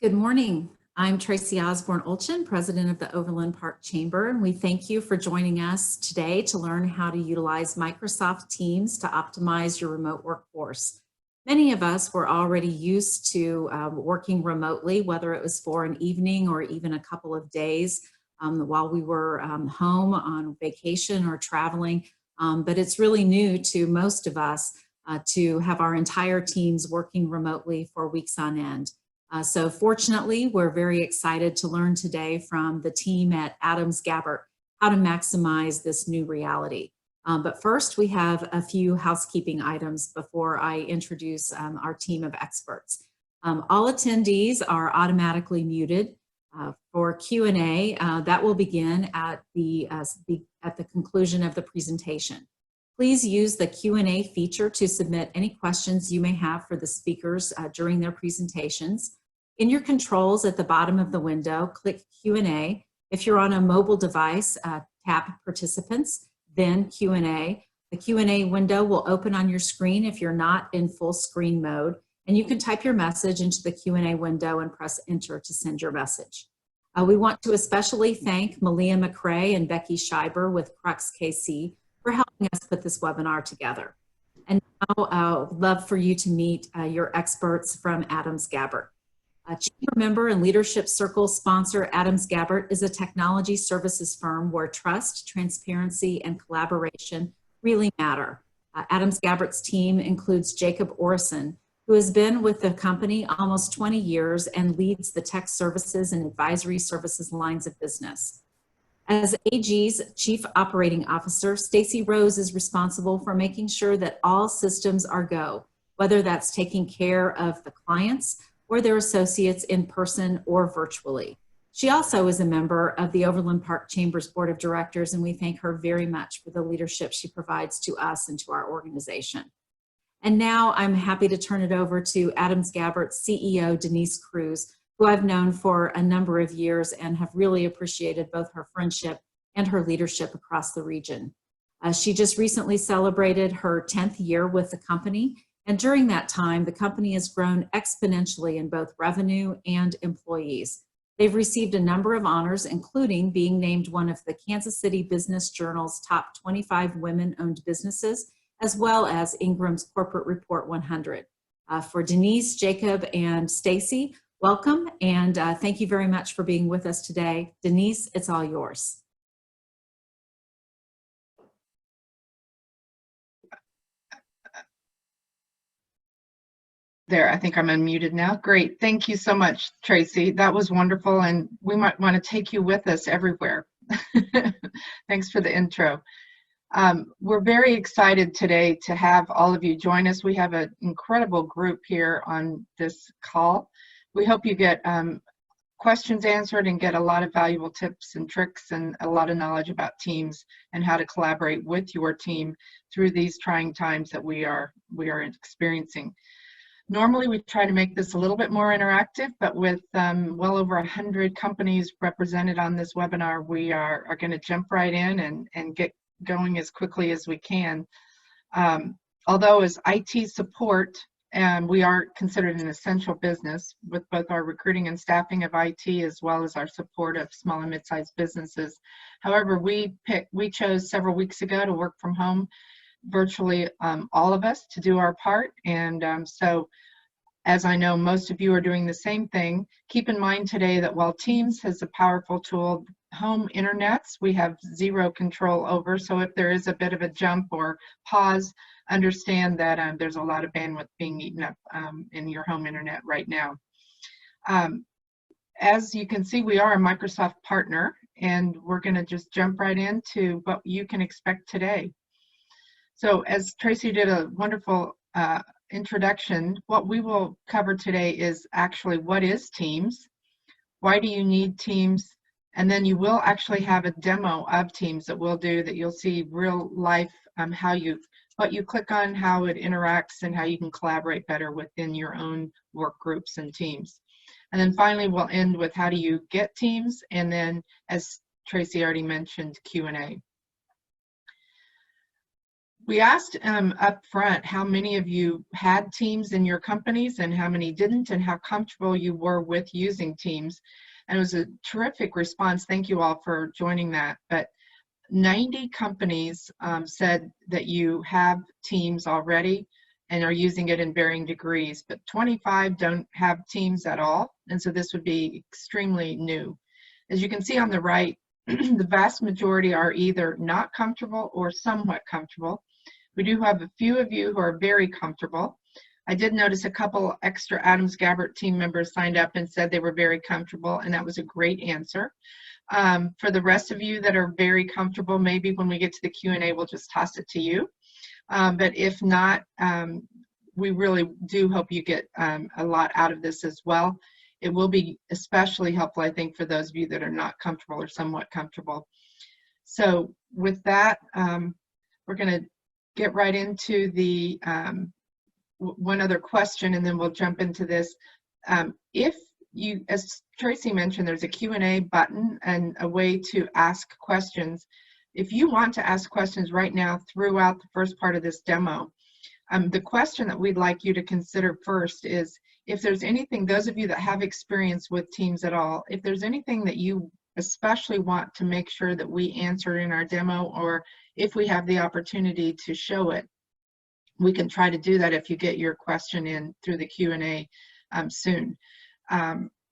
Good morning. I'm Tracy Osborne-Olchin, President of the Overland Park Chamber, and we thank you for joining us today to learn how to utilize Microsoft Teams to optimize your remote workforce. Many of us were already used to working remotely, whether it was for an evening or even a couple of days while we were home on vacation or traveling, but it's really new to most of us to have our entire teams working remotely for weeks on end. So fortunately, we're very excited to learn today from the team at AdamsGabbert how to maximize this new reality. But first, we have a few housekeeping items before I introduce our team of experts. All attendees are automatically muted. For Q&A, that will begin at the conclusion of the presentation. Please use the Q&A feature to submit any questions you may have for the speakers during their presentations. In your controls at the bottom of the window, click Q&A. If you're on a mobile device, tap Participants, then Q&A. The Q&A window will open on your screen if you're not in full screen mode, and you can type your message into the Q&A window and press Enter to send your message. We want to especially thank Malia McRae and Becky Scheiber with Kruse KC for helping us put this webinar together. And now I'd love for you to meet your experts from AdamsGabbert. Chamber member and Leadership Circle sponsor AdamsGabbert is a technology services firm where trust, transparency, and collaboration really matter. AdamsGabbert's team includes Jacob Orrison, who has been with the company almost 20 years and leads the tech services and advisory services lines of business. As AG's Chief Operating Officer, Stacy Rose is responsible for making sure that all systems are go, whether that's taking care of the clients or their associates in person or virtually. She also is a member of the Overland Park Chamber's Board of Directors, and we thank her very much for the leadership she provides to us and to our organization. And now I'm happy to turn it over to AdamsGabbert's CEO, Denise Kruse, who I've known for a number of years and have really appreciated both her friendship and her leadership across the region. She just recently celebrated her 10th year with the company, and during that time, the company has grown exponentially in both revenue and employees. They've received a number of honors, including being named one of the Kansas City Business Journal's top 25 women-owned businesses, as well as Ingram's Corporate Report 100. For Denise, Jacob, and Stacy, welcome, and thank you very much for being with us today. Denise, it's all yours. There, I think I'm unmuted now. Great. Thank you so much, Tracy. That was wonderful, and we might want to take you with us everywhere. Thanks for the intro. We're very excited today to have all of you join us. We have an incredible group here on this call. We hope you get questions answered and get a lot of valuable tips and tricks and a lot of knowledge about teams and how to collaborate with your team through these trying times that we are experiencing. Normally, we try to make this a little bit more interactive, but with well over 100 companies represented on this webinar, we are going to jump right in and get going as quickly as we can. Although as IT support, we are considered an essential business with both our recruiting and staffing of IT as well as our support of small and mid-sized businesses. However, we chose several weeks ago to work from home, virtually all of us, to do our part, and so as I know most of you are doing the same thing, keep in mind today that while Teams has a powerful tool, home internets we have zero control over, so if there is a bit of a jump or pause, understand that there's a lot of bandwidth being eaten up in your home internet right now. As you can see, we are a Microsoft partner, and we're going to just jump right into what you can expect today. So as Tracy did a wonderful introduction, what we will cover today is actually what is Teams, why do you need Teams, and then you will actually have a demo of Teams that we'll do that you'll see real life what you click on, how it interacts, and how you can collaborate better within your own work groups and teams. And then finally, we'll end with how do you get Teams, and then, as Tracy already mentioned, Q&A. We asked up front how many of you had Teams in your companies and how many didn't, and how comfortable you were with using Teams. And it was a terrific response. Thank you all for joining that. But 90 companies said that you have Teams already and are using it in varying degrees, but 25 don't have Teams at all. And so this would be extremely new. As you can see on the right, the vast majority are either not comfortable or somewhat comfortable. We do have a few of you who are very comfortable. I did notice a couple extra AdamsGabbert team members signed up and said they were very comfortable, and that was a great answer. For the rest of you that are very comfortable, maybe when we get to the Q&A, we'll just toss it to you. But if not, we really do hope you get a lot out of this as well. It will be especially helpful, I think, for those of you that are not comfortable or somewhat comfortable. So with that, we're going to get right into the one other question, and then we'll jump into this. If you, as Tracy mentioned, there's a Q&A button and a way to ask questions. If you want to ask questions right now throughout the first part of this demo, the question that we'd like you to consider first is, if there's anything, those of you that have experience with Teams at all, if there's anything that you especially want to make sure that we answer in our demo, or if we have the opportunity to show it, we can try to do that if you get your question in through the Q&A soon.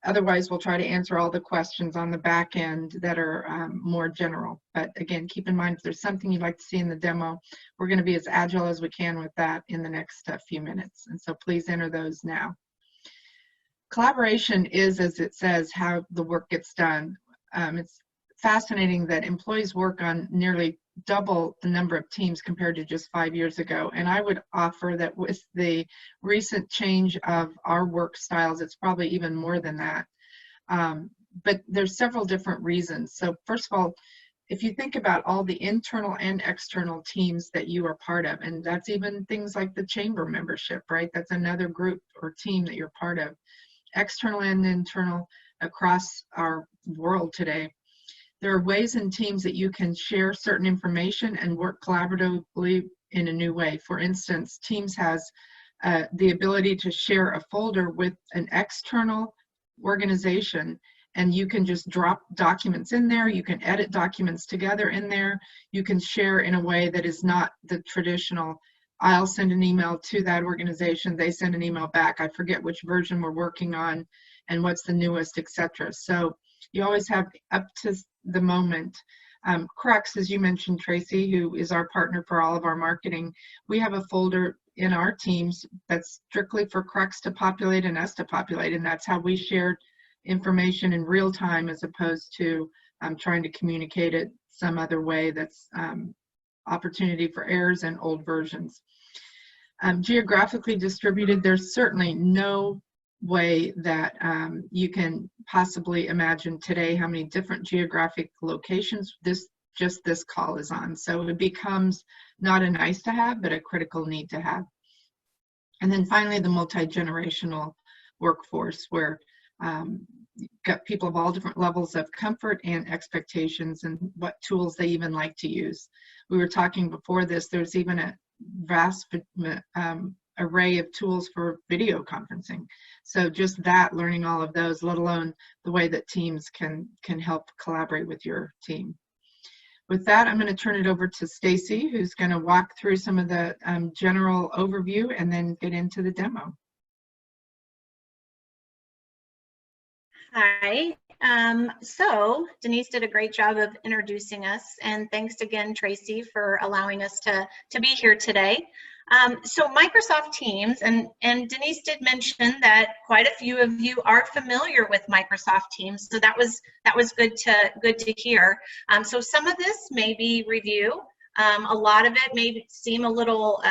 Otherwise, we'll try to answer all the questions on the back end that are more general. But again, keep in mind, if there's something you'd like to see in the demo, we're going to be as agile as we can with that in the next few minutes. And so please enter those now. Collaboration is, as it says, how the work gets done. It's fascinating that employees work on nearly double the number of teams compared to just 5 years ago. And I would offer that with the recent change of our work styles, it's probably even more than that. But there's several different reasons. So first of all, if you think about all the internal and external teams that you are part of, and that's even things like the chamber membership, right? That's another group or team that you're part of. External and internal across our world today. There are ways in Teams that you can share certain information and work collaboratively in a new way. For instance, Teams has the ability to share a folder with an external organization, and you can just drop documents in there. You can edit documents together in there. You can share in a way that is not the traditional, I'll send an email to that organization, they send an email back, I forget which version we're working on and what's the newest, etc. So you always have up to the moment. Kruse, as you mentioned, Tracy, who is our partner for all of our marketing, we have a folder in our Teams that's strictly for Kruse to populate and us to populate, and that's how we share information in real time, as opposed to trying to communicate it some other way that's opportunity for errors and old versions. Geographically distributed, there's certainly no way that you can possibly imagine today how many different geographic locations just this call is on. So it becomes not a nice to have, but a critical need to have. And then finally, the multi-generational workforce, where you've got people of all different levels of comfort and expectations and what tools they even like to use. We were talking before this, there's even a vast array of tools for video conferencing. So just that, learning all of those, let alone the way that Teams can help collaborate with your team. With that, I'm going to turn it over to Stacy, who's going to walk through some of the general overview and then get into the demo. Hi. So Denise did a great job of introducing us, and thanks again, Tracy, for allowing us to be here today. So Microsoft Teams, and Denise did mention that quite a few of you are familiar with Microsoft Teams, so that was good to hear. So some of this may be review. A lot of it may seem a little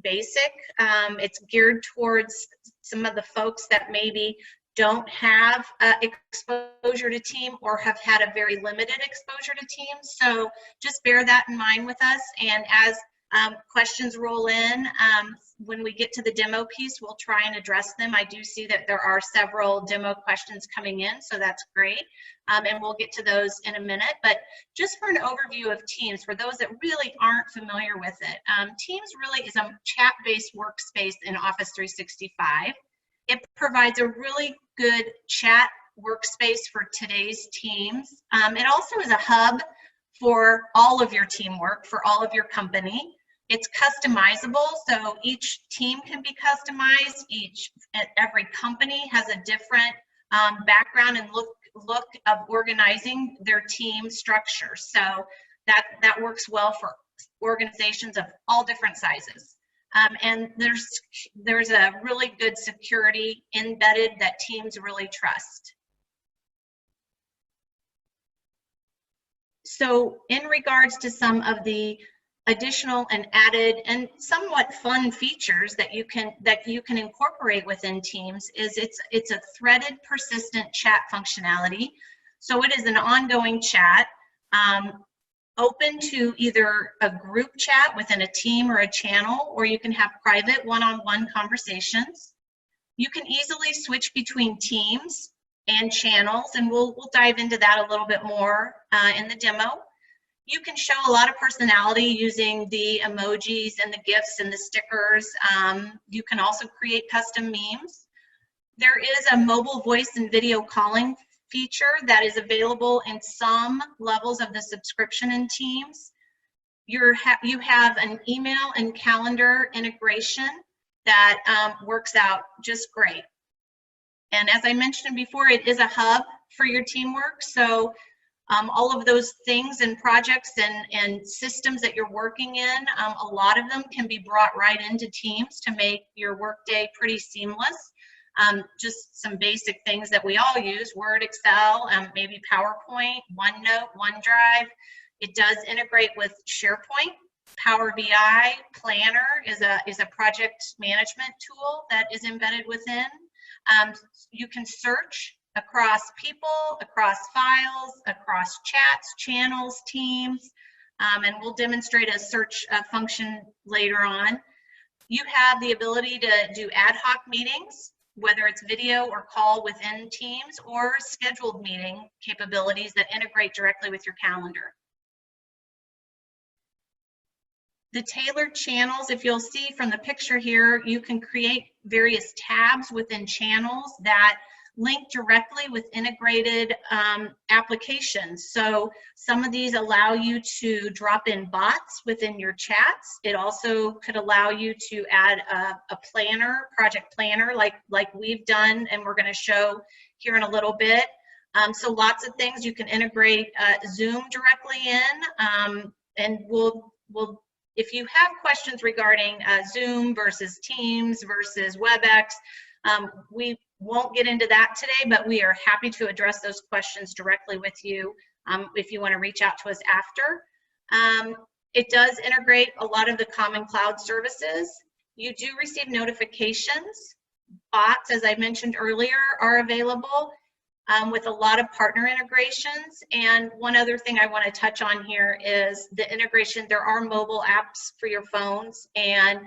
basic. It's geared towards some of the folks that maybe don't have exposure to Teams or have had a very limited exposure to Teams. So just bear that in mind with us. And as questions roll in, when we get to the demo piece, we'll try and address them. I do see that there are several demo questions coming in, so that's great. And we'll get to those in a minute. But just for an overview of Teams, for those that really aren't familiar with it, Teams really is a chat-based workspace in Office 365. It provides a really good chat workspace for today's teams. It also is a hub for all of your teamwork, for all of your company. It's customizable, so each team can be customized. Every company has a different background and look of organizing their team structure. So that works well for organizations of all different sizes. And there's a really good security embedded that teams really trust. So in regards to some of the additional and added and somewhat fun features that you can incorporate within Teams is it's a threaded persistent chat functionality. So it is an ongoing chat, open to either a group chat within a team or a channel, or you can have private one-on-one conversations. You can easily switch between teams and channels, and we'll dive into that a little bit more in the demo. You can show a lot of personality using the emojis and the GIFs and the stickers. You can also create custom memes. There is a mobile voice and video calling feature that is available in some levels of the subscription in Teams. You have an email and calendar integration that works out just great. And as I mentioned before, it is a hub for your teamwork. So all of those things and projects and systems that you're working in, a lot of them can be brought right into Teams to make your workday pretty seamless. Just some basic things that we all use: Word, Excel, maybe PowerPoint, OneNote, OneDrive. It does integrate with SharePoint. Power BI Planner is a project management tool that is embedded within. You can search across people, across files, across chats, channels, teams, and we'll demonstrate a search function later on. You have the ability to do ad hoc meetings, whether it's video or call within Teams, or scheduled meeting capabilities that integrate directly with your calendar. The tailored channels, if you'll see from the picture here, you can create various tabs within channels that link directly with integrated applications. So some of these allow you to drop in bots within your chats. It also could allow you to add a planner, project planner, like we've done and we're going to show here in a little bit. So lots of things. You can integrate Zoom directly in, and if you have questions regarding Zoom versus Teams versus WebEx, we won't get into that today, but we are happy to address those questions directly with you if you want to reach out to us after. It does integrate a lot of the common cloud services. You do receive notifications. Bots, as I mentioned earlier, are available with a lot of partner integrations. And one other thing I want to touch on here is the integration. There are mobile apps for your phones, and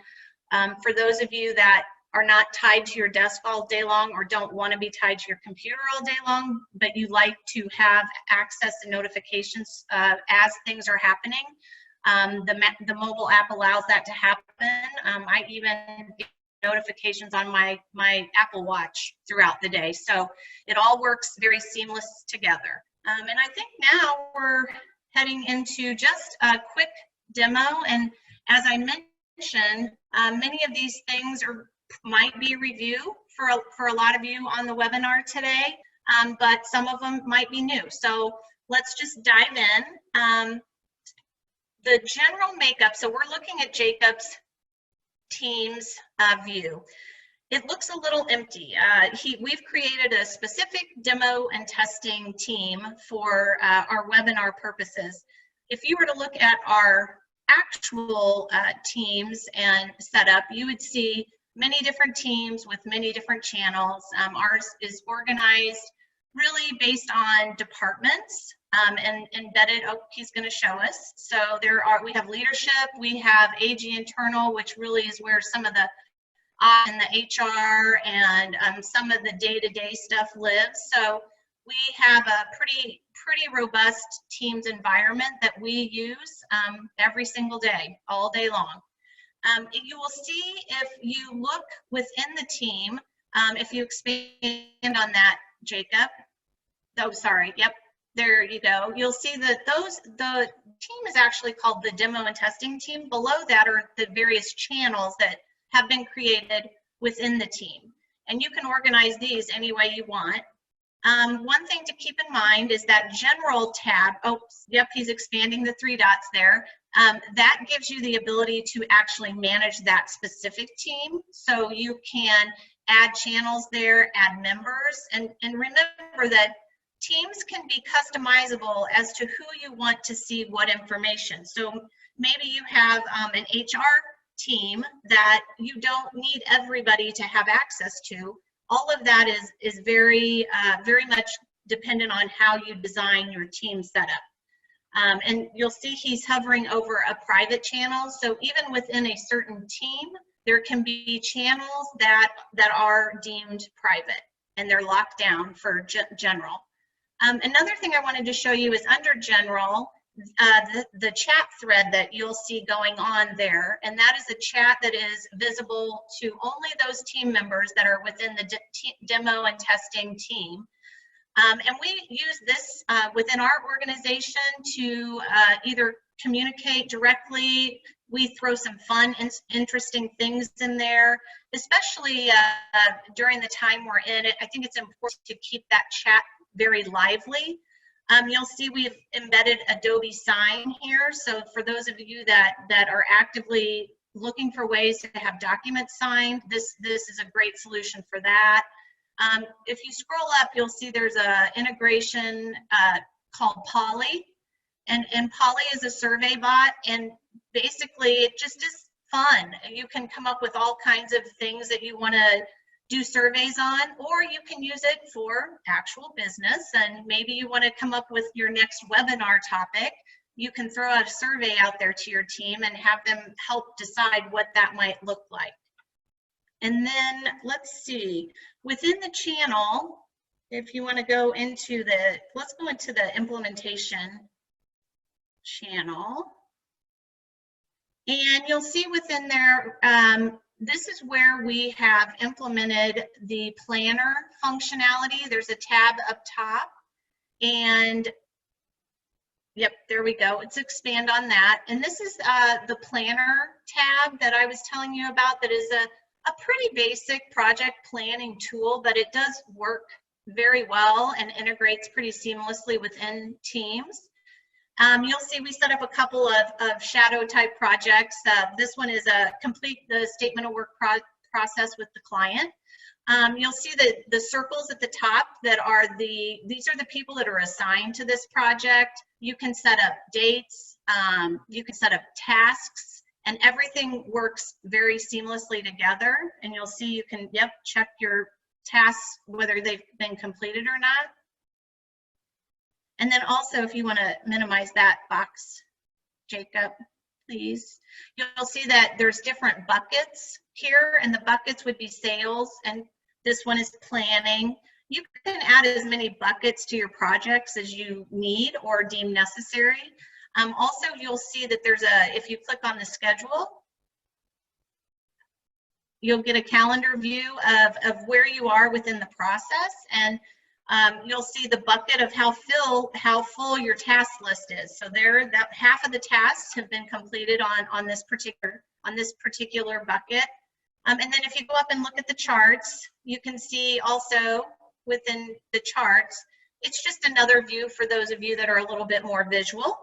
for those of you that are not tied to your desk all day long or don't want to be tied to your computer all day long, but you like to have access and notifications as things are happening, the mobile app allows that to happen. I even get notifications on my Apple Watch throughout the day. So it all works very seamless together. And I think now we're heading into just a quick demo. And as I mentioned, many of these things might be review for a lot of you on the webinar today, but some of them might be new. So let's just dive in. The general makeup, so we're looking at Jacob's Teams view. It looks a little empty. We've created a specific demo and testing team for our webinar purposes. If you were to look at our actual teams and setup, you would see many different teams with many different channels. Ours is organized really based on departments and embedded. Oh, he's going to show us. So we have leadership, we have AG internal, which really is where some of the and the HR and some of the day-to-day stuff lives. So we have a pretty robust Teams environment that we use every single day, all day long. You will see if you look within the team, if you expand on that, Jacob. Oh, sorry. Yep. There you go. You'll see that the team is actually called the demo and testing team. Below that are the various channels that have been created within the team. And you can organize these any way you want. One thing to keep in mind is that general tab, oh, yep, he's expanding the 3 dots there. That gives you the ability to actually manage that specific team. So you can add channels there, add members, and remember that teams can be customizable as to who you want to see what information. So maybe you have an HR team that you don't need everybody to have access to. All of that is very much dependent on how you design your team setup. And you'll see he's hovering over a private channel. So even within a certain team, there can be channels that are deemed private and they're locked down for general. Another thing I wanted to show you is under general, the chat thread that you'll see going on there, and that is a chat that is visible to only those team members that are within the demo and testing team. And we use this within our organization to either communicate directly. We throw some fun, interesting things in there, especially during the time we're in it. I think it's important to keep that chat very lively. You'll see we've embedded Adobe Sign here. So for those of you that are actively looking for ways to have documents signed, this is a great solution for that. If you scroll up, you'll see there's an integration called Polly. And Polly is a survey bot, and basically it just is fun. You can come up with all kinds of things that you want to do surveys on, or you can use it for actual business, and maybe you want to come up with your next webinar topic. You can throw out a survey out there to your team and have them help decide what that might look like. And then let's see, within the channel, if you want to go into the, let's go into the implementation channel. And you'll see within there, this is where we have implemented the planner functionality. There's a tab up top, and yep, there we go. Let's expand on that. And this is the planner tab that I was telling you about. That is a pretty basic project planning tool, but it does work very well and integrates pretty seamlessly within Teams. You'll see we set up a couple of shadow type projects. This one is complete the statement of work process with the client. You'll see the circles at the top that are these are the people that are assigned to this project. You can set up dates, you can set up tasks, and everything works very seamlessly together. And you'll see you can, yep, check your tasks, whether they've been completed or not. And then also, if you want to minimize that box, Jacob, please, you'll see that there's different buckets here, and the buckets would be sales, and this one is planning. You can add as many buckets to your projects as you need or deem necessary. Also, you'll see that there's if you click on the schedule, you'll get a calendar view of where you are within the process, and you'll see the bucket of how full your task list is. So there, that half of the tasks have been completed on this particular bucket. And then if you go up and look at the charts, you can see also within the charts, it's just another view for those of you that are a little bit more visual.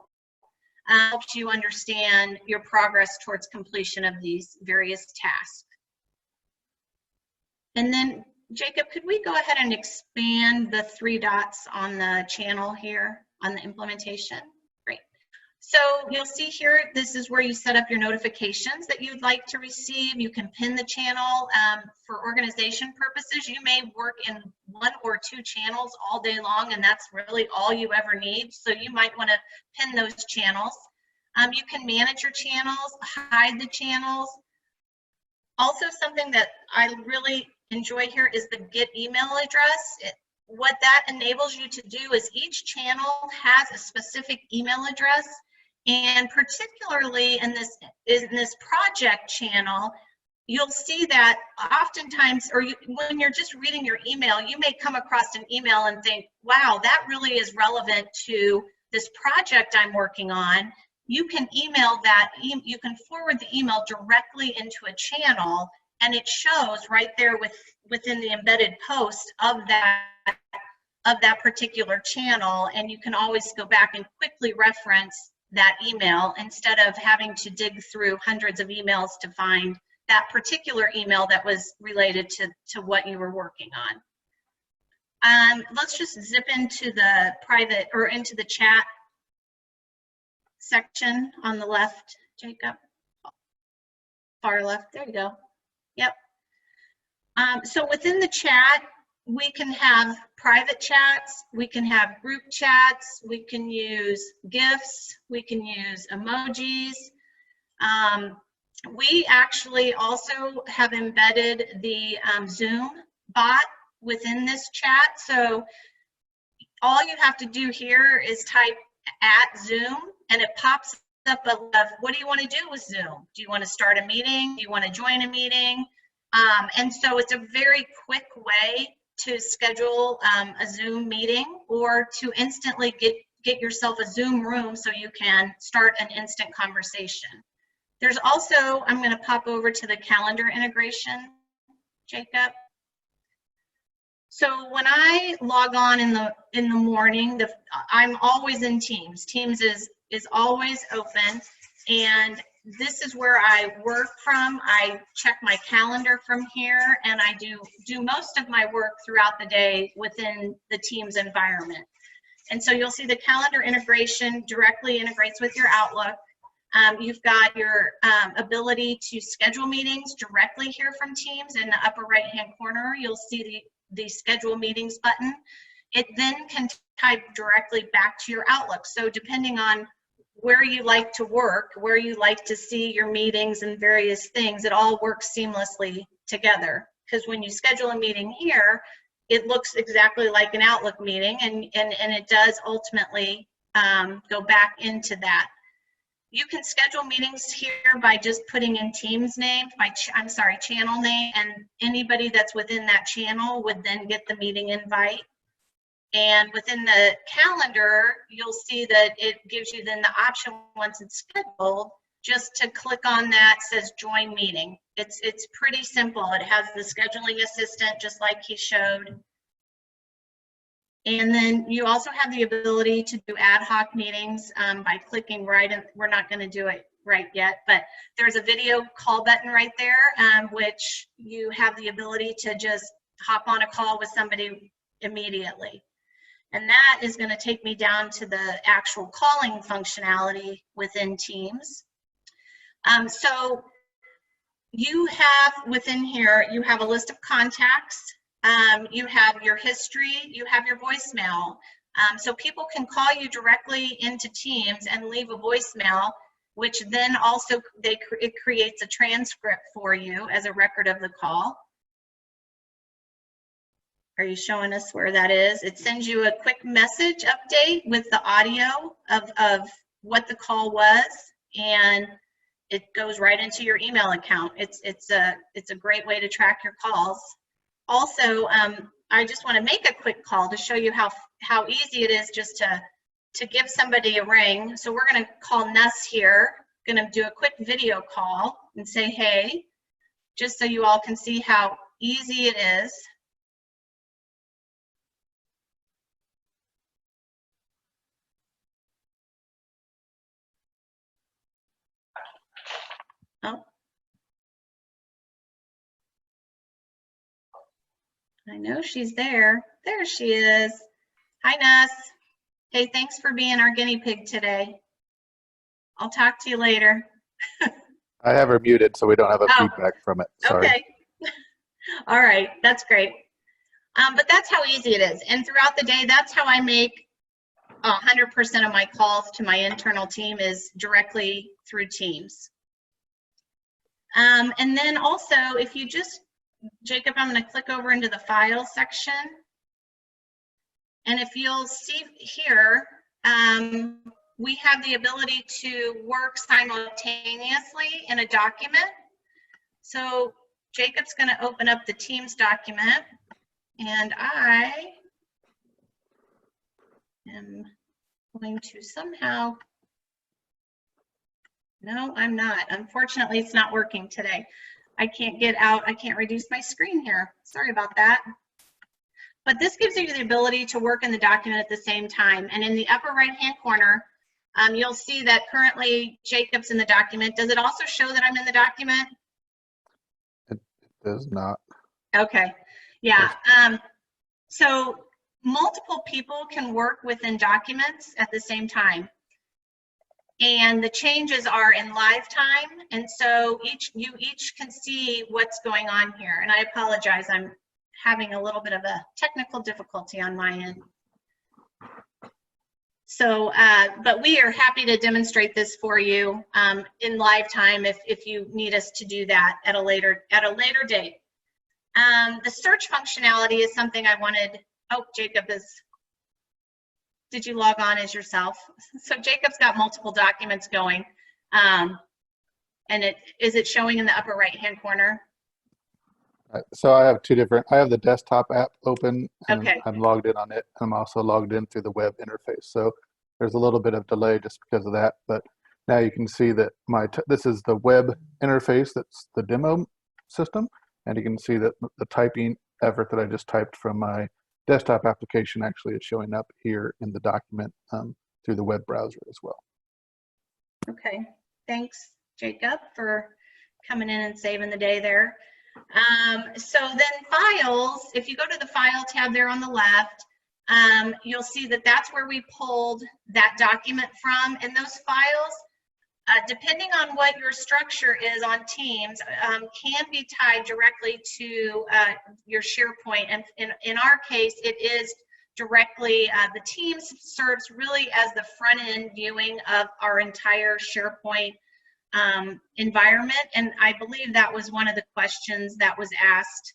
Helps you understand your progress towards completion of these various tasks. And then Jacob, could we go ahead and expand the 3 dots on the channel here on the implementation? Great. So you'll see here, this is where you set up your notifications that you'd like to receive. You can pin the channel for organization purposes. You may work in 1 or 2 channels all day long, and that's really all you ever need. So you might want to pin those channels. You can manage your channels, hide the channels. Also, something that I really enjoy here is the get email address. What that enables you to do is each channel has a specific email address, and particularly in this project channel, you'll see that oftentimes, or when you're just reading your email, you may come across an email and think, wow, that really is relevant to this project I'm working on. You can email that, you can forward the email directly into a channel, and it shows right there within the embedded post of that particular channel, and you can always go back and quickly reference that email instead of having to dig through hundreds of emails to find that particular email that was related to what you were working on. Let's just zip into the private or into the chat section on the left, Jacob. Far left, there you go. Yep. So within the chat, we can have private chats, we can have group chats, we can use GIFs, we can use emojis. We actually also have embedded the Zoom bot within this chat. So all you have to do here is type @Zoom, and it pops up of what do you want to do with Zoom? Do you want to start a meeting? Do you want to join a meeting? And so it's a very quick way to schedule a Zoom meeting, or to instantly get yourself a Zoom room so you can start an instant conversation. There's also, I'm going to pop over to the calendar integration, Jacob. So when I log on in the morning, I'm always in Teams. Teams is always open, and this is where I work from. I check my calendar from here, and I do most of my work throughout the day within the Teams environment. And so you'll see the calendar integration directly integrates with your Outlook. You've got your ability to schedule meetings directly here from Teams. In the upper right-hand corner, you'll see the schedule meetings button. It then can type directly back to your Outlook. So depending on where you like to work, where you like to see your meetings and various things, it all works seamlessly together. Because when you schedule a meeting here, it looks exactly like an Outlook meeting, and it does ultimately go back into that. You can schedule meetings here by just putting in Teams name, channel name, and anybody that's within that channel would then get the meeting invite. And within the calendar, you'll see that it gives you then the option, once it's scheduled, just to click on that, says join meeting. It's pretty simple. It has the scheduling assistant, just like he showed. And then you also have the ability to do ad hoc meetings by clicking right, and we're not going to do it right yet, but there's a video call button right there, which you have the ability to just hop on a call with somebody immediately. And that is going to take me down to the actual calling functionality within Teams. So you have within here, you have a list of contacts. You have your history, you have your voicemail. So people can call you directly into Teams and leave a voicemail, which then also it creates a transcript for you as a record of the call. Are you showing us where that is? It sends you a quick message update with the audio of what the call was, and it goes right into your email account. It's a great way to track your calls. Also, I just want to make a quick call to show you how easy it is just to give somebody a ring. So we're going to call Nuss here. Going to do a quick video call and say hey, just so you all can see how easy it is. Oh. I know she's there. There she is. Hi, Nuss. Hey, thanks for being our guinea pig today. I'll talk to you later. I have her muted so we don't have a feedback from it. Sorry. Okay. All right, that's great. But that's how easy it is. And throughout the day, that's how I make 100% of my calls to my internal team, is directly through Teams. And then also, if you just, Jacob, I'm going to click over into the file section. And if you'll see here, we have the ability to work simultaneously in a document. So Jacob's going to open up the Teams document, and I am going to somehow, no, I'm not. Unfortunately, it's not working today. I can't get out, I can't reduce my screen here. Sorry about that. But this gives you the ability to work in the document at the same time. And in the upper right-hand corner, you'll see that currently Jacob's in the document. Does it also show that I'm in the document? It does not. Okay, yeah. So multiple people can work within documents at the same time. And the changes are in live time. And so you each can see what's going on here. And I apologize, I'm having a little bit of a technical difficulty on my end. So, but we are happy to demonstrate this for you in live time if you need us to do that at a later date. The search functionality is something I wanted. Oh, Jacob did you log on as yourself? So Jacob's got multiple documents going. And is it showing in the upper right-hand corner? So I have two different, I have the desktop app open and Okay. I'm logged in on it. I'm also logged in through the web interface. So there's a little bit of delay just because of that. But now you can see that this is the web interface, that's the demo system. And you can see that the typing effort that I just typed from my desktop application actually is showing up here in the document through the web browser as well. Okay, thanks, Jacob, for coming in and saving the day there. So then files, if you go to the file tab there on the left, you'll see that that's where we pulled that document from. And those files, depending on what your structure is on Teams, can be tied directly to your SharePoint. And in our case, it is directly, the Teams serves really as the front end viewing of our entire SharePoint environment. And I believe that was one of the questions that was asked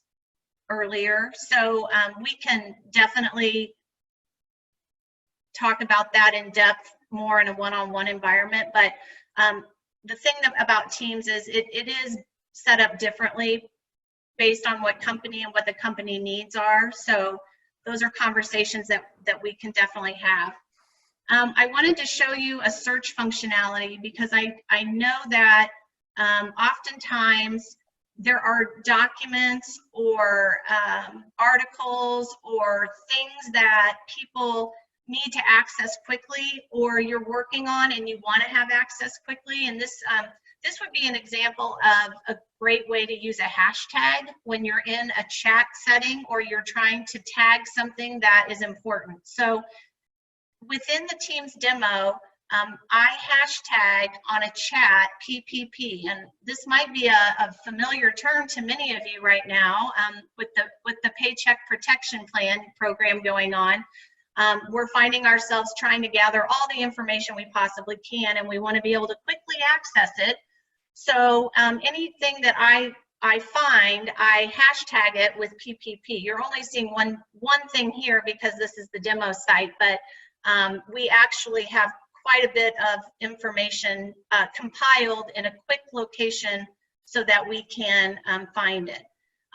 earlier. So we can definitely talk about that in depth more in a one-on-one environment. But the thing about Teams is it is set up differently based on what company and what the company needs are. So those are conversations that we can definitely have. I wanted to show you a search functionality because I know that oftentimes there are documents or articles or things that people need to access quickly, or you're working on and you want to have access quickly. And this would be an example of a great way to use a hashtag when you're in a chat setting or you're trying to tag something that is important. So within the Teams demo, I hashtag on a chat PPP, and this might be a familiar term to many of you right now with the Paycheck Protection Plan program going on. We're finding ourselves trying to gather all the information we possibly can, and we want to be able to quickly access it. So anything that I find, I hashtag it with PPP. You're only seeing one thing here because this is the demo site, but we actually have quite a bit of information compiled in a quick location so that we can find it.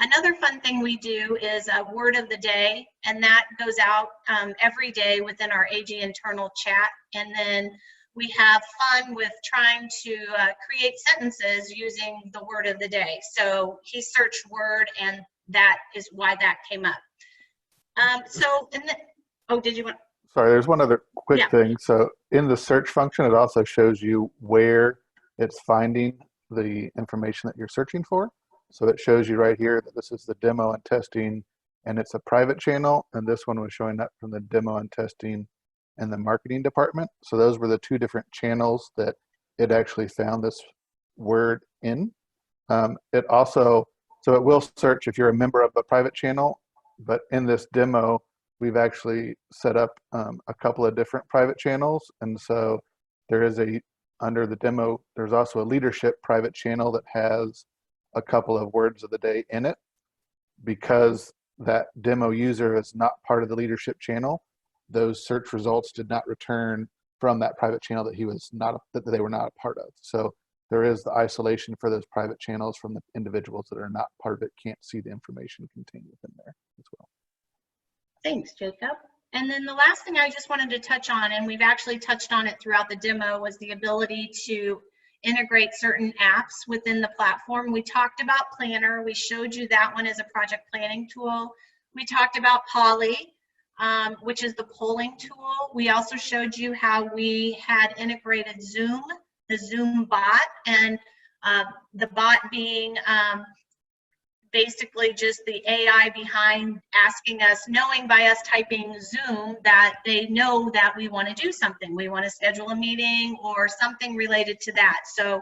Another fun thing we do is a word of the day, and that goes out every day within our AG internal chat. And then we have fun with trying to create sentences using the word of the day. So he searched word, and that is why that came up. Oh, did you want? Sorry, there's one other quick thing. So in the search function, it also shows you where it's finding the information that you're searching for. So it shows you right here that this is the demo and testing, and it's a private channel. And this one was showing up from the demo and testing and the marketing department. So those were the two different channels that it actually found this word in. It also, so it will search if you're a member of a private channel, but in this demo, we've actually set up a couple of different private channels. And so there is a under the demo, there's also a leadership private channel that has a couple of words of the day in it. Because that demo user is not part of the leadership channel, those search results did not return from that private channel that they were not a part of. So there is the isolation for those private channels from the individuals that are not part of it, can't see the information contained within there as well. Thanks, Jacob. And then the last thing I just wanted to touch on, and we've actually touched on it throughout the demo, was the ability to integrate certain apps within the platform. We talked about Planner. We showed you that one as a project planning tool. We talked about Poly, which is the polling tool. We also showed you how we had integrated Zoom, the Zoom bot, and the bot being basically just the AI behind asking us, knowing by us typing Zoom that they know that we want to do something. We want to schedule a meeting or something related to that. So,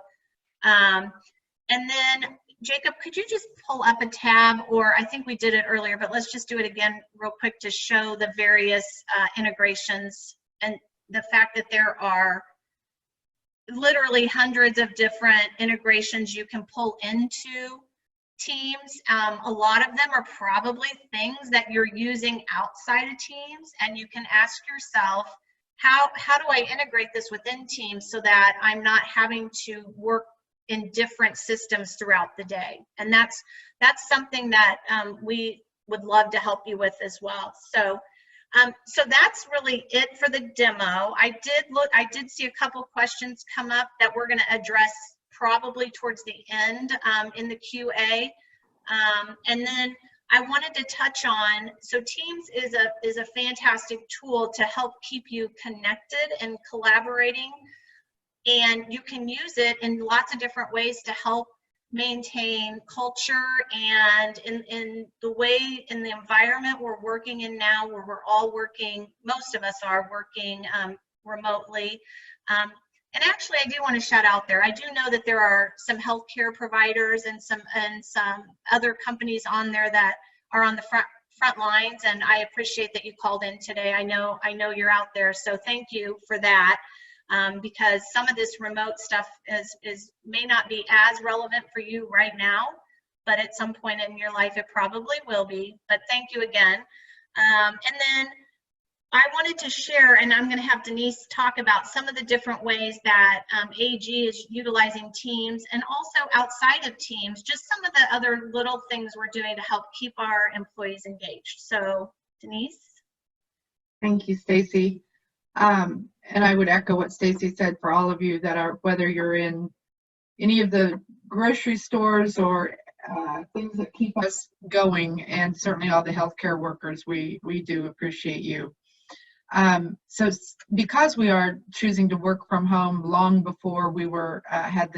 and then Jacob, could you just pull up a tab, or I think we did it earlier, but let's just do it again real quick to show the various integrations and the fact that there are literally hundreds of different integrations you can pull into Teams. A lot of them are probably things that you're using outside of Teams, and you can ask yourself, how do I integrate this within Teams so that I'm not having to work in different systems throughout the day? And that's something that we would love to help you with as well. So so that's really it for the demo. I did see a couple questions come up that we're going to address probably towards the end in the QA. And then I wanted to touch on, so Teams is a fantastic tool to help keep you connected and collaborating. And you can use it in lots of different ways to help maintain culture, and in the environment we're working in now, where we're all working, most of us are working remotely. And actually, I do want to shout out there, I do know that there are some healthcare providers and some other companies on there that are on the front lines, and I appreciate that you called in today. I know you're out there, so thank you for that. Because some of this remote stuff may not be as relevant for you right now, but at some point in your life it probably will be. But thank you again. And then I wanted to share, and I'm going to have Denise talk about some of the different ways that AG is utilizing Teams, and also outside of Teams, just some of the other little things we're doing to help keep our employees engaged. So Denise? Thank you, Stacy. And I would echo what Stacy said for all of you that are, whether you're in any of the grocery stores or things that keep us going, and certainly all the healthcare workers, we do appreciate you. So because we are choosing to work from home long before we were had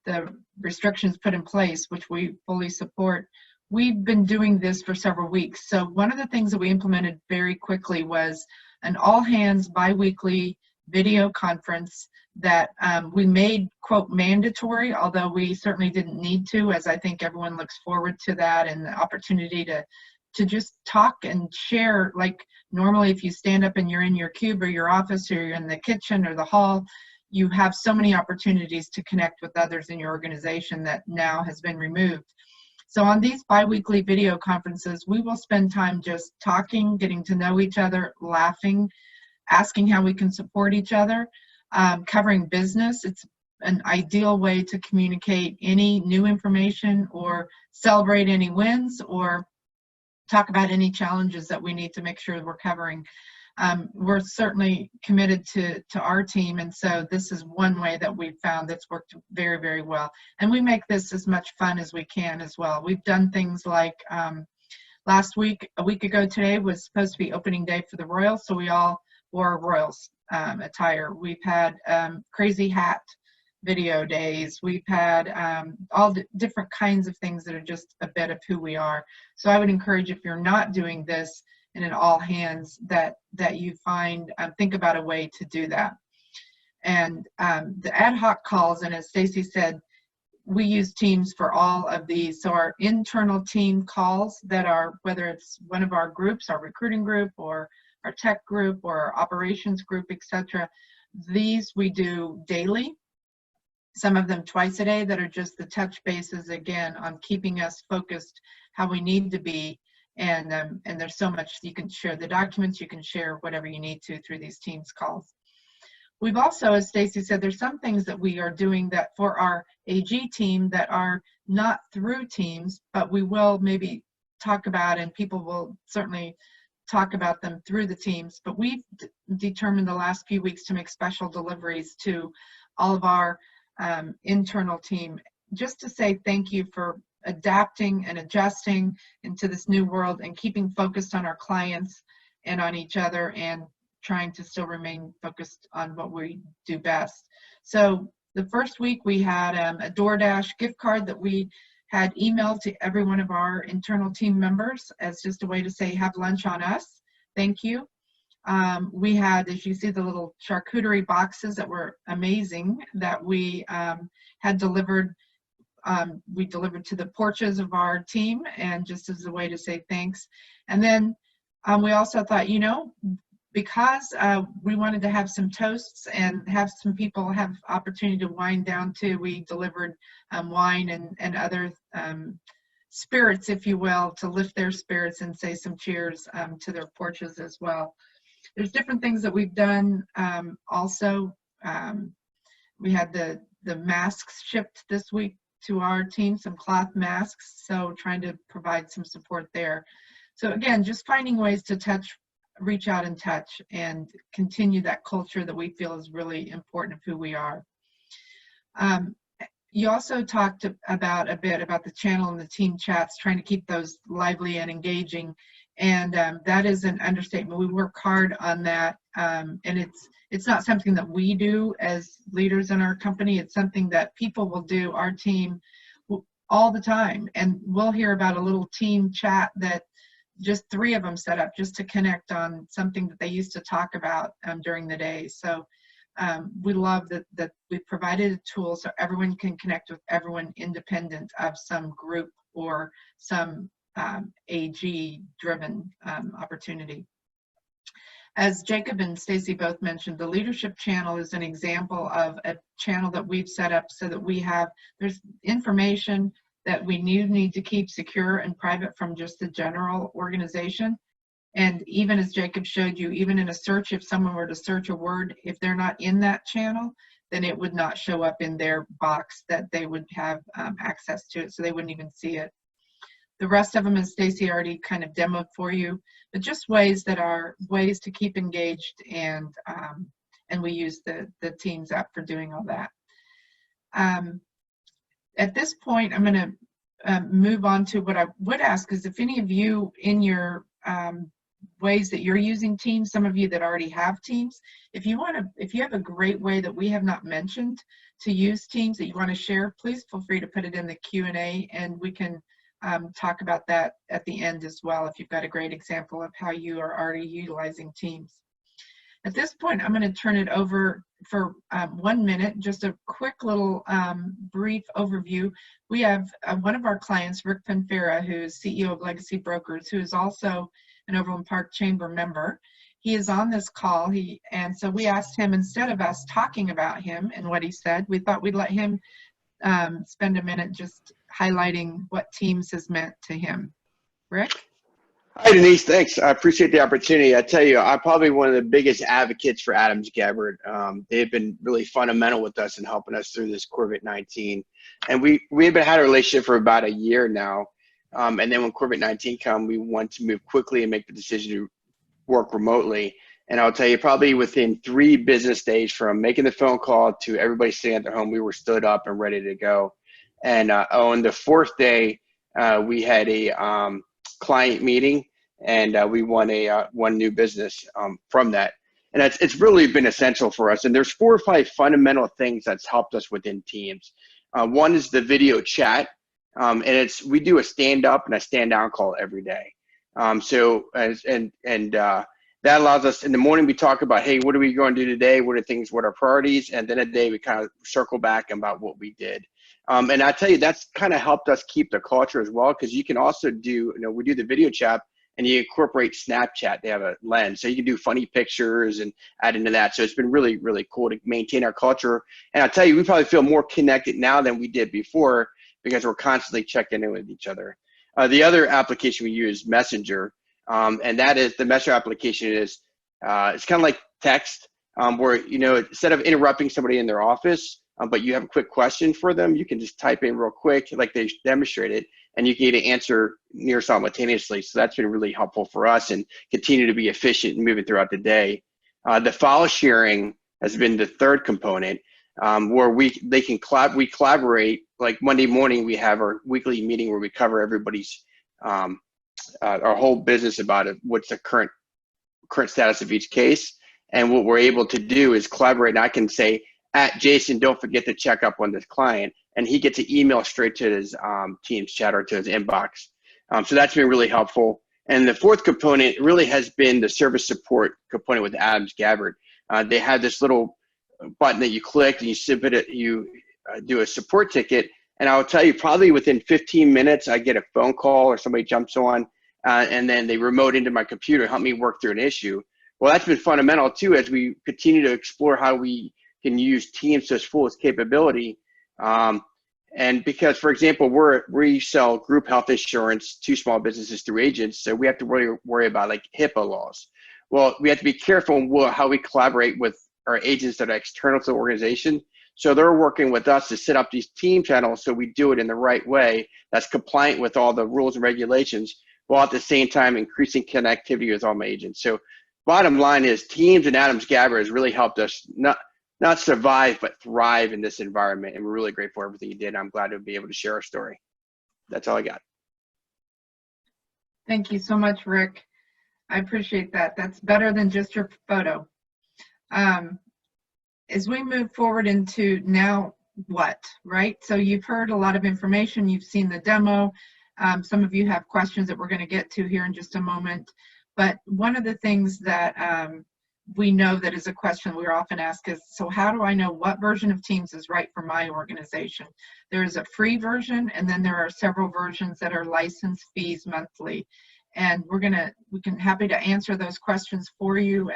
the restrictions put in place, which we fully support, we've been doing this for several weeks. So one of the things that we implemented very quickly was an all-hands bi-weekly video conference that we made, quote, mandatory, although we certainly didn't need to, as I think everyone looks forward to that and the opportunity to just talk and share. Like normally if you stand up and you're in your cube or your office, or you're in the kitchen or the hall, you have so many opportunities to connect with others in your organization that now has been removed. So on these bi-weekly video conferences, we will spend time just talking, getting to know each other, laughing, asking how we can support each other, covering business. It's an ideal way to communicate any new information or celebrate any wins or talk about any challenges that we need to make sure we're covering. We're certainly committed to our team, and so this is one way that we've found that's worked very, very well. And we make this as much fun as we can as well. We've done things like last week, a week ago today, was supposed to be opening day for the Royals, so we all wore Royals attire. We've had crazy hat video days. We've had all different kinds of things that are just a bit of who we are. So I would encourage, if you're not doing this in an all hands, that you find, think about a way to do that. And the ad hoc calls, and as Stacy said, we use Teams for all of these. So our internal team calls that are, whether it's one of our groups, our recruiting group or our tech group or our operations group, etc., These we do daily, some of them twice a day, that are just the touch bases again on keeping us focused how we need to be. And there's so much. You can share the documents, you can share whatever you need to through these Teams calls. We've also, as Stacy said, there's some things that we are doing that for our AG team that are not through Teams, but we will maybe talk about, and people will certainly talk about them through the Teams. But we've determined the last few weeks to make special deliveries to all of our internal team, just to say thank you for adapting and adjusting into this new world and keeping focused on our clients and on each other, and trying to still remain focused on what we do best. So the first week we had a DoorDash gift card that we had emailed to every one of our internal team members as just a way to say, have lunch on us, thank you. We had, as you see, the little charcuterie boxes that were amazing that we had delivered. We delivered to the porches of our team, and just as a way to say thanks. And then we also thought, you know, because we wanted to have some toasts and have some people have opportunity to wind down too, we delivered wine and other spirits, if you will, to lift their spirits and say some cheers to their porches as well. There's different things that we've done. Also, we had the masks shipped this week to our team, some cloth masks, so trying to provide some support there. So again, just finding ways to reach out and touch and continue that culture that we feel is really important of who we are. You also talked about a bit about the channel and the team chats, trying to keep those lively and engaging, and that is an understatement. We work hard on that, and it's not something that we do as leaders in our company. It's something that people will do, our team, all the time, and we'll hear about a little team chat that just 3 of them set up just to connect on something that they used to talk about during the day. So we love that we provided a tool so everyone can connect with everyone independent of some group or some AG-driven opportunity. As Jacob and Stacy both mentioned, the leadership channel is an example of a channel that we've set up so that there's information that we need to keep secure and private from just the general organization. And even as Jacob showed you, even in a search, if someone were to search a word, if they're not in that channel, then it would not show up in their box that they would have access to it, so they wouldn't even see it. The rest of them, as Stacy already kind of demoed for you, but just ways to keep engaged, and we use the Teams app for doing all that. At this point, I'm going to move on to what I would ask is if any of you in your ways that you're using Teams, some of you that already have Teams, if you have a great way that we have not mentioned to use Teams that you want to share, please feel free to put it in the Q&A, and we can talk about that at the end as well if you've got a great example of how you are already utilizing Teams. At this point, I'm going to turn it over for 1 minute, just a quick little brief overview. We have one of our clients, Rick Penfera, who is CEO of Legacy Brokers, who is also an Overland Park Chamber member. He is on this call, and so we asked him, instead of us talking about him and what he said, we thought we'd let him spend a minute just highlighting what Teams has meant to him. Rick? Hi, Denise. Thanks. I appreciate the opportunity. I tell you, I'm probably one of the biggest advocates for AdamsGabbert. They've been really fundamental with us in helping us through this COVID-19. And we've had a relationship for about a year now. And then when COVID-19 came, we wanted to move quickly and make the decision to work remotely. And I'll tell you, probably within 3 business days from making the phone call to everybody sitting at their home, we were stood up and ready to go. And on the 4th day, we had a client meeting, and we won new business from that. And it's really been essential for us. And there's 4 or 5 fundamental things that's helped us within Teams. One is the video chat, and we do a stand up and a stand down call every day. That allows us, in the morning we talk about, hey, what are we going to do today? What are our priorities? And then at the day we kind of circle back about what we did. And I tell you, that's kind of helped us keep the culture as well, because you can also do, we do the video chat, and you incorporate Snapchat. They have a lens, so you can do funny pictures and add into that. So it's been really, really cool to maintain our culture. And I'll tell you, we probably feel more connected now than we did before because we're constantly checking in with each other. The other application we use is Messenger, and that is the Messenger application is it's kind of like text, where instead of interrupting somebody in their office, but you have a quick question for them, you can just type in real quick, like they demonstrated, and you can get an answer near simultaneously. So that's been really helpful for us and continue to be efficient and moving throughout the day. The file sharing has been the third component, where we collaborate. Like Monday morning, we have our weekly meeting where we cover everybody's our whole business about it, what's the current status of each case. And what we're able to do is collaborate. And I can say, Jason, don't forget to check up on this client. And he gets an email straight to his Teams chat or to his inbox. So that's been really helpful. And the fourth component really has been the service support component with AdamsGabbert. They have this little button that you click and you submit it, you do a support ticket. And I'll tell you, probably within 15 minutes, I get a phone call or somebody jumps on and then they remote into my computer, help me work through an issue. Well, that's been fundamental too, as we continue to explore how we can use Teams to its fullest capability. And because, for example, we sell group health insurance to small businesses through agents, so we have to worry about like HIPAA laws. Well, we have to be careful in how we collaborate with our agents that are external to the organization. So they're working with us to set up these team channels so we do it in the right way that's compliant with all the rules and regulations, while at the same time increasing connectivity with all my agents. So bottom line is Teams and AdamsGabbert has really helped us not survive, but thrive in this environment. And we're really grateful for everything you did. I'm glad to be able to share our story. That's all I got. Thank you so much, Rick. I appreciate that. That's better than just your photo. As we move forward into now what, right? So you've heard a lot of information. You've seen the demo. Some of you have questions that we're going to get to here in just a moment. But one of the things that we know that is a question we're often asked is, so how do I know what version of Teams is right for my organization? There is a free version, and then there are several versions that are license fees monthly. And we can happy to answer those questions for you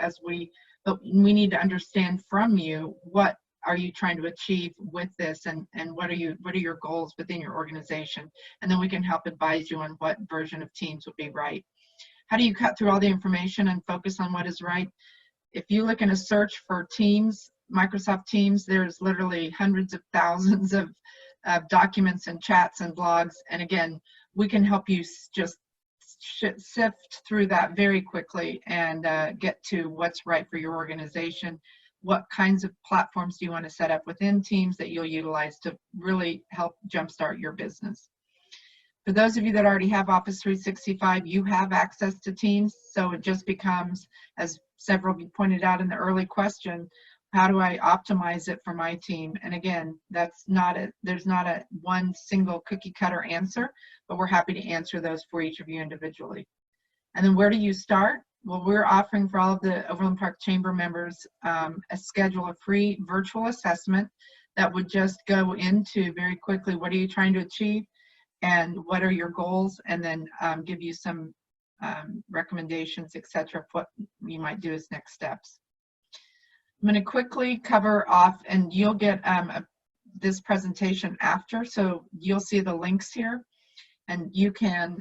but we need to understand from you, what are you trying to achieve with this, and what are your goals within your organization? And then we can help advise you on what version of Teams would be right. How do you cut through all the information and focus on what is right? If you look in a search for Teams, Microsoft Teams, there's literally hundreds of thousands of documents and chats and blogs. And again, we can help you just sift through that very quickly and get to what's right for your organization. What kinds of platforms do you want to set up within Teams that you'll utilize to really help jumpstart your business? For those of you that already have Office 365, you have access to Teams, so it just becomes, as several of you pointed out in the early question, how do I optimize it for my team? And again, there's not a one single cookie cutter answer, but we're happy to answer those for each of you individually. And then where do you start? Well, we're offering for all of the Overland Park Chamber members a free virtual assessment that would just go into very quickly, what are you trying to achieve and what are your goals, and then give you some recommendations, etc., of what you might do as next steps. I'm going to quickly cover off, and you'll get this presentation after, so you'll see the links here, and you can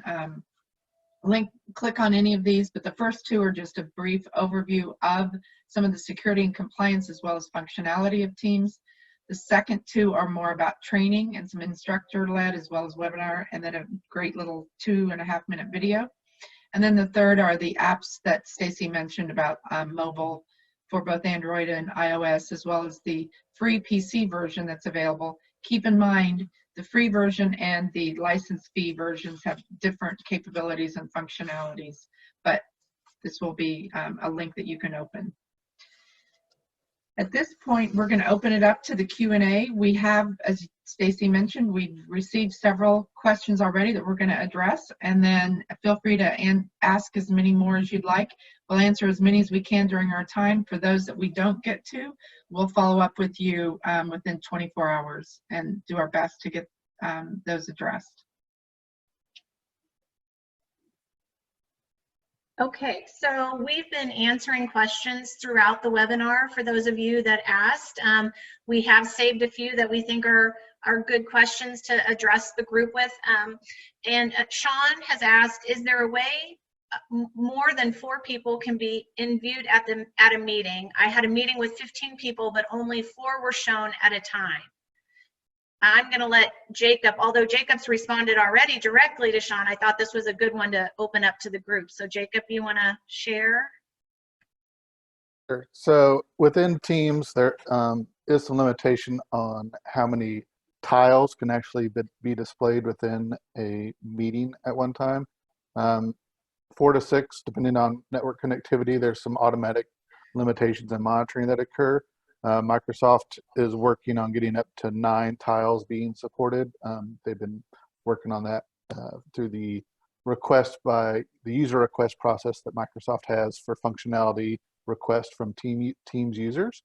click on any of these, but the first two are just a brief overview of some of the security and compliance as well as functionality of Teams. The second two are more about training and some instructor-led as well as webinar, and then a great little 2.5-minute video. And then the third are the apps that Stacy mentioned about mobile for both Android and iOS, as well as the free PC version that's available. Keep in mind, the free version and the license fee versions have different capabilities and functionalities, but this will be a link that you can open. At this point, we're going to open it up to the Q&A. We have, as Stacy mentioned, we've received several questions already that we're going to address, and then feel free to ask as many more as you'd like. We'll answer as many as we can during our time. For those that we don't get to, we'll follow up with you within 24 hours and do our best to get those addressed. Okay, so we've been answering questions throughout the webinar for those of you that asked. We have saved a few that we think are good questions to address the group with. And Sean has asked, is there a way more than 4 people can be viewed at a meeting? I had a meeting with 15 people, but only 4 were shown at a time. I'm going to let Jacob, although Jacob's responded already directly to Sean, I thought this was a good one to open up to the group. So Jacob, you want to share? Sure. So within Teams, there is some limitation on how many tiles can actually be displayed within a meeting at one time. 4 to 6, depending on network connectivity. There's some automatic limitations and monitoring that occur. Microsoft is working on getting up to 9 tiles being supported. They've been working on that through the user request process that Microsoft has for functionality request from Teams users.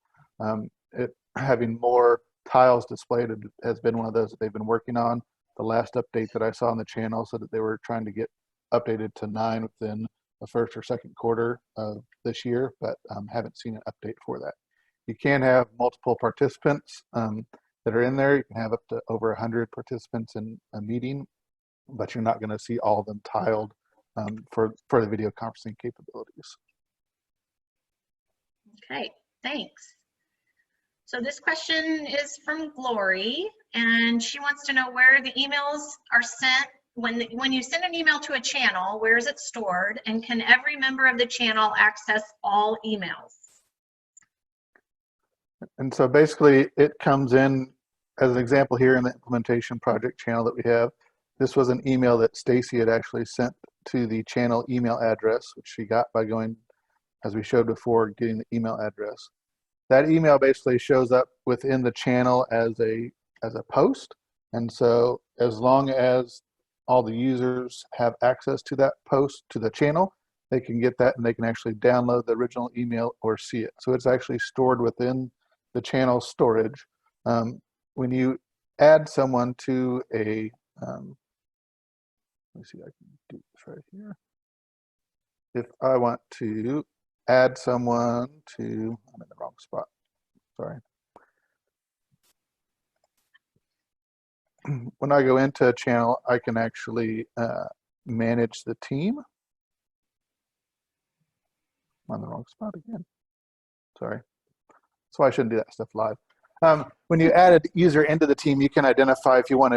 Having more tiles displayed has been one of those that they've been working on. The last update that I saw on the channel said that they were trying to get updated to 9 within the first or second quarter of this year, but haven't seen an update for that. You can have multiple participants that are in there. You can have up to over 100 participants in a meeting, but you're not going to see all of them tiled for the video conferencing capabilities. Okay, thanks. So this question is from Glory, and she wants to know where the emails are sent. When you send an email to a channel, where is it stored? And can every member of the channel access all emails? And so basically it comes in as an example here in the implementation project channel that we have. This was an email that Stacy had actually sent to the channel email address, which she got by going, as we showed before, getting the email address. That email basically shows up within the channel as a post. And so as long as all the users have access to that post to the channel, they can get that and they can actually download the original email or see it. So it's actually stored within the channel storage. When you add someone to a, let me see if I can do this right here. If I want to add someone to, I'm in the wrong spot, sorry. When I go into a channel, I can actually manage the team. I'm on the wrong spot again, sorry. That's why I shouldn't do that stuff live. When you add a user into the team, you can identify if you want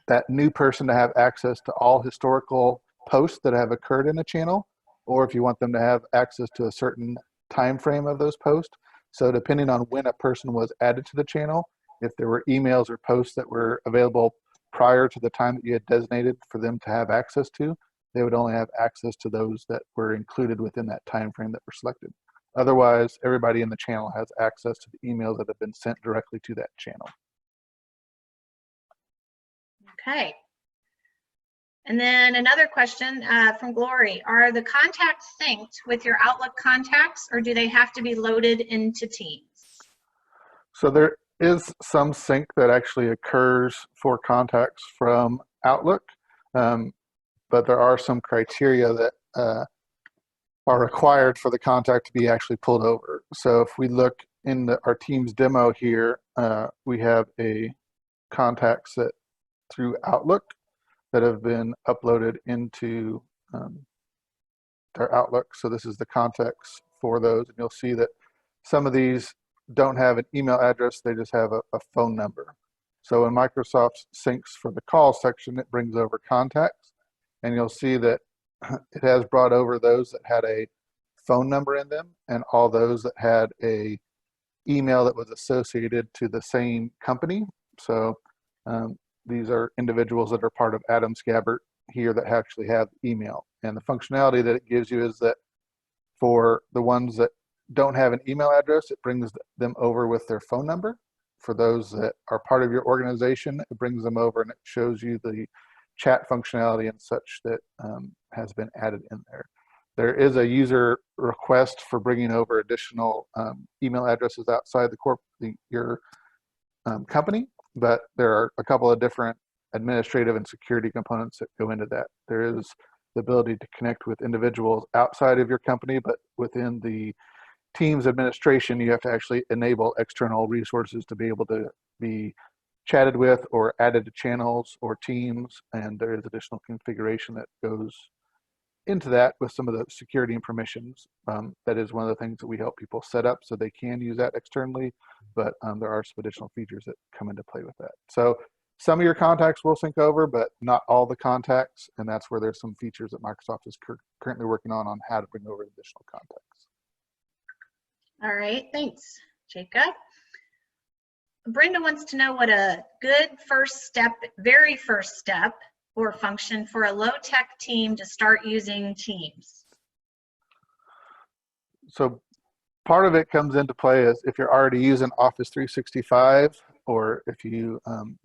that new person to have access to all historical posts that have occurred in a channel, or if you want them to have access to a certain time frame of those posts. So depending on when a person was added to the channel, if there were emails or posts that were available prior to the time that you had designated for them to have access to, they would only have access to those that were included within that time frame that were selected. Otherwise, everybody in the channel has access to the emails that have been sent directly to that channel. Okay. And then another question from Glory. Are the contacts synced with your Outlook contacts, or do they have to be loaded into Teams? So there is some sync that actually occurs for contacts from Outlook, but there are some criteria that are required for the contact to be actually pulled over. So if we look in our Teams demo here, we have a contacts that through Outlook that have been uploaded into their Outlook. So this is the contacts for those, and you'll see that some of these don't have an email address, they just have a phone number. So when Microsoft syncs for the call section, it brings over contacts, and you'll see that it has brought over those that had a phone number in them and all those that had a email that was associated to the same company. So these are individuals that are part of AdamsGabbert here that actually have email. And the functionality that it gives you is that for the ones that don't have an email address, it brings them over with their phone number. For those that are part of your organization, it brings them over and it shows you the chat functionality and such that has been added in there. There is a user request for bringing over additional email addresses outside your company, but there are a couple of different administrative and security components that go into that. There is the ability to connect with individuals outside of your company, but within the Teams administration, you have to actually enable external resources to be able to be chatted with or added to channels or teams, and there is additional configuration that goes into that with some of the security and permissions. That is one of the things that we help people set up so they can use that externally, but there are some additional features that come into play with that. So some of your contacts will sync over, but not all the contacts, and that's where there's some features that Microsoft is currently working on how to bring over additional contacts. All right, thanks, Jacob. Brenda wants to know what a good first step, very first step or function for a low-tech team to start using Teams. So part of it comes into play is if you're already using Office 365, or if you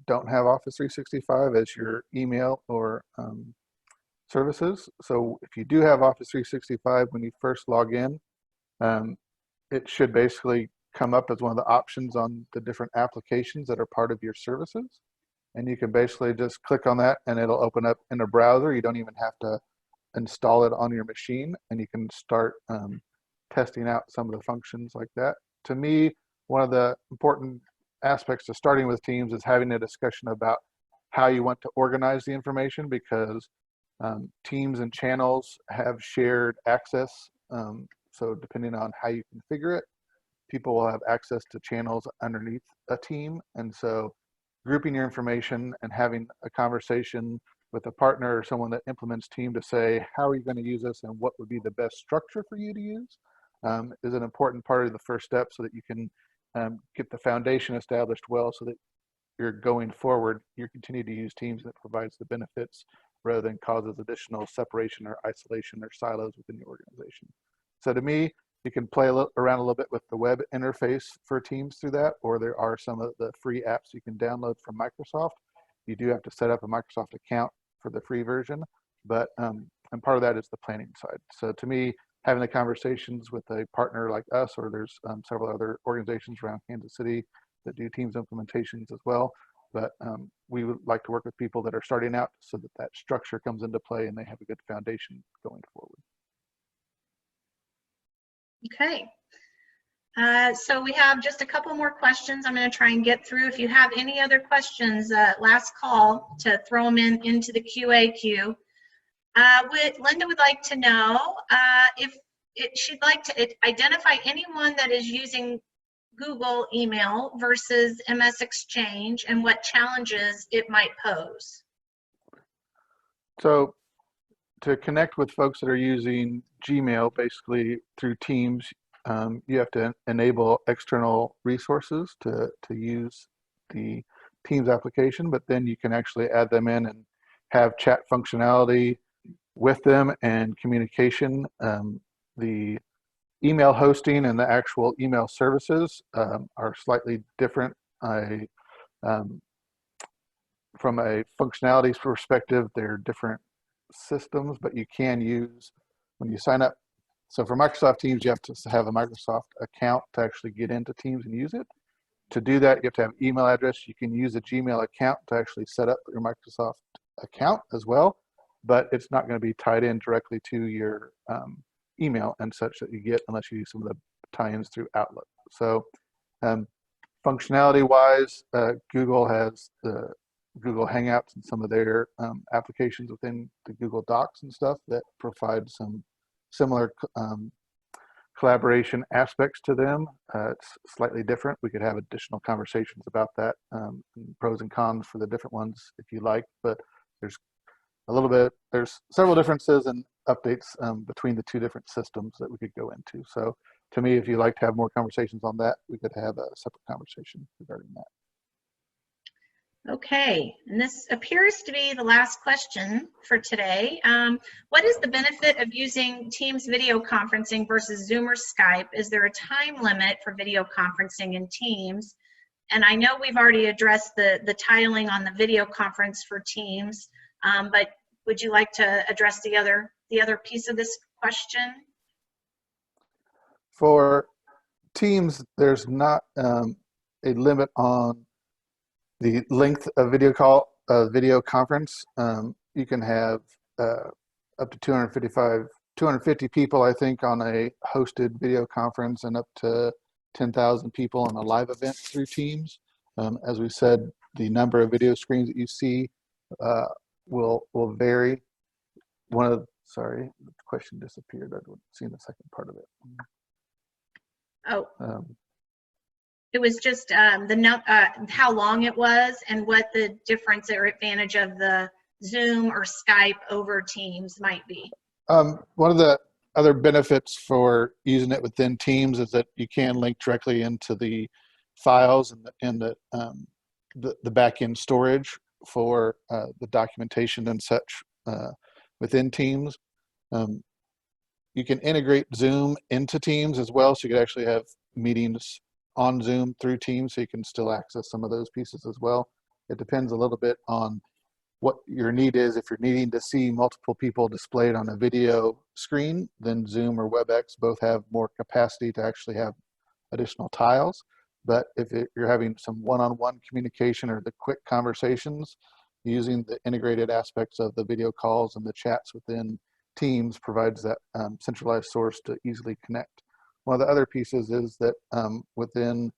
don't have Office 365 as your email or services. So if you do have Office 365, when you first log in, it should basically come up as one of the options on the different applications that are part of your services. And you can basically just click on that and it'll open up in a browser. You don't even have to install it on your machine, and you can start testing out some of the functions like that. To me, one of the important aspects to starting with Teams is having a discussion about how you want to organize the information, because teams and channels have shared access. So depending on how you configure it, people will have access to channels underneath a team. And so grouping your information and having a conversation with a partner or someone that implements Team to say, how are you going to use this and what would be the best structure for you to use, is an important part of the first step, so that you can get the foundation established well, so that you're going forward, you continue to use Teams that provides the benefits rather than causes additional separation or isolation or silos within your organization. So to me, you can play around a little bit with the web interface for Teams through that, or there are some of the free apps you can download from Microsoft. You do have to set up a Microsoft account for the free version, but and part of that is the planning side. So to me, having the conversations with a partner like us, or there's several other organizations around Kansas City that do Teams implementations as well, but we would like to work with people that are starting out so that that structure comes into play and they have a good foundation going forward. Okay. So we have just a couple more questions I'm going to try and get through. If you have any other questions, last call to throw them into the QA queue. Linda would like to know if she'd like to identify anyone that is using Google email versus MS Exchange and what challenges it might pose. So to connect with folks that are using Gmail, basically through Teams, you have to enable external resources to use the Teams application, but then you can actually add them in and have chat functionality with them and communication. The email hosting and the actual email services are slightly different. From a functionality perspective, they're different systems, but you can use when you sign up. So for Microsoft Teams, you have to have a Microsoft account to actually get into Teams and use it. To do that, you have to have email address. You can use a Gmail account to actually set up your Microsoft account as well, but it's not going to be tied in directly to your email and such that you get unless you use some of the tie-ins through Outlook. So functionality wise, Google has the Google Hangouts and some of their applications within the Google Docs and stuff that provide some similar collaboration aspects to them. It's slightly different. We could have additional conversations about that, and pros and cons for the different ones if you like, but there's several differences and updates between the two different systems that we could go into. So to me, if you'd like to have more conversations on that, we could have a separate conversation regarding that. Okay, and this appears to be the last question for today. What is the benefit of using Teams video conferencing versus Zoom or Skype? Is there a time limit for video conferencing in Teams? And I know we've already addressed the titling on the video conference for Teams, but would you like to address the other piece of this question? For Teams, there's not a limit on the length of video conference. You can have up to 250 people, I think, on a hosted video conference, and up to 10,000 people on a live event through Teams. As we said, the number of video screens that you see will vary. Sorry, the question disappeared. I would see in the second part of it. Oh, it was just how long it was and what the difference or advantage of the Zoom or Skype over Teams might be. One of the other benefits for using it within Teams is that you can link directly into the files and the back-end storage for the documentation and such within Teams. You can integrate Zoom into Teams as well, so you could actually have meetings on Zoom through Teams, so you can still access some of those pieces as well. It depends a little bit on what your need is. If you're needing to see multiple people displayed on a video screen, then Zoom or WebEx both have more capacity to actually have additional tiles. But if you're having some one-on-one communication or the quick conversations, using the integrated aspects of the video calls and the chats within Teams provides that centralized source to easily connect. One of the other pieces is that within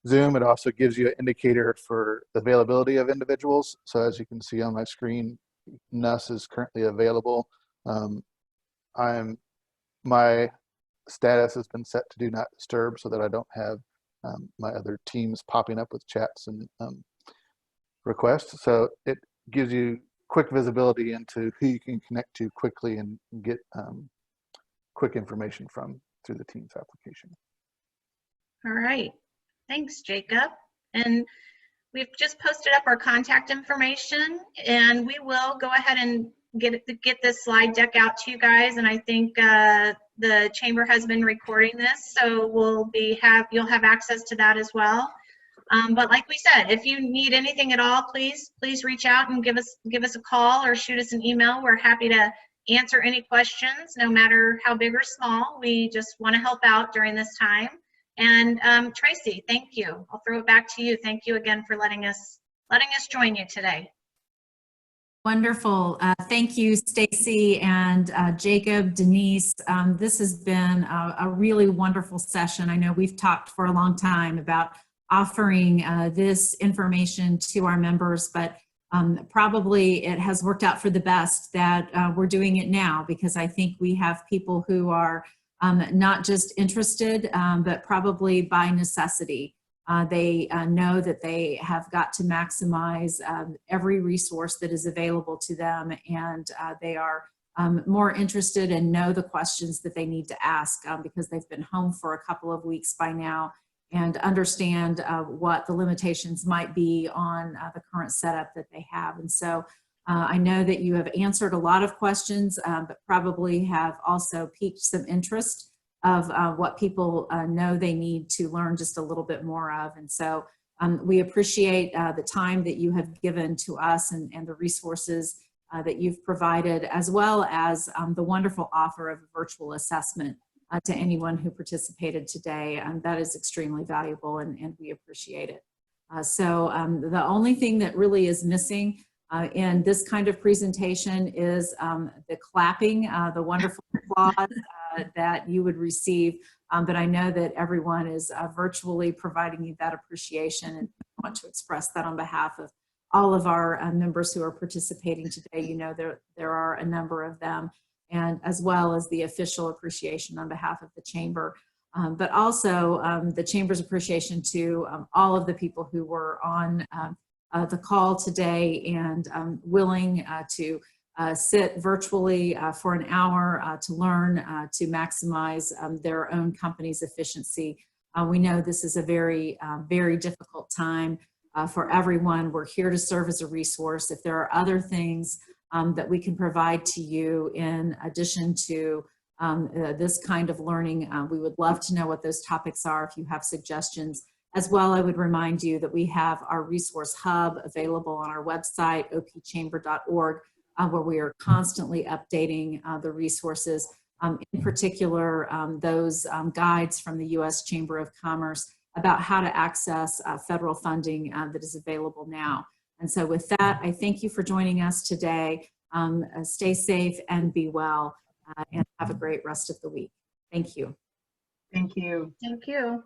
Zoom, it also gives you an indicator for the availability of individuals. So as you can see on my screen, NUS is currently available. My status has been set to do not disturb so that I don't have my other teams popping up with chats and requests. So it gives you quick visibility into who you can connect to quickly and get quick information from through the Teams application. All right, thanks, Jacob. And we've just posted up our contact information, and we will go ahead and get this slide deck out to you guys. And I think the chamber has been recording this, so you'll have access to that as well. But like we said, if you need anything at all, please reach out and give us a call or shoot us an email. We're happy to answer any questions, no matter how big or small. We just want to help out during this time. And Tracy, thank you. I'll throw it back to you. Thank you again for letting us join you today. Wonderful. Thank you, Stacy and Jacob, Denise. This has been a really wonderful session. I know we've talked for a long time about offering this information to our members, but probably it has worked out for the best that we're doing it now, because I think we have people who are not just interested, but probably by necessity. They know that they have got to maximize every resource that is available to them, and they are more interested and know the questions that they need to ask because they've been home for a couple of weeks by now and understand what the limitations might be on the current setup that they have. And so I know that you have answered a lot of questions, but probably have also piqued some interest of what people know they need to learn just a little bit more of. And so we appreciate the time that you have given to us and the resources that you've provided, as well as the wonderful offer of a virtual assessment to anyone who participated today. That is extremely valuable, and we appreciate it. So the only thing that really is missing in this kind of presentation is the clapping, the wonderful applause that you would receive. But I know that everyone is virtually providing you that appreciation, and I want to express that on behalf of all of our members who are participating today. You know, there are a number of them, and as well as the official appreciation on behalf of the Chamber. But also the Chamber's appreciation to all of the people who were on the call today and willing to sit virtually for an hour to learn to maximize their own company's efficiency. We know this is a very, very difficult time for everyone. We're here to serve as a resource. If there are other things that we can provide to you in addition to this kind of learning, we would love to know what those topics are. If you have suggestions as well, I would remind you that we have our resource hub available on our website, opchamber.org, where we are constantly updating the resources, in particular those guides from the U.S. Chamber of Commerce about how to access federal funding that is available now. And so with that, I thank you for joining us today. Stay safe and be well, and have a great rest of the week. Thank you. Thank you. Thank you.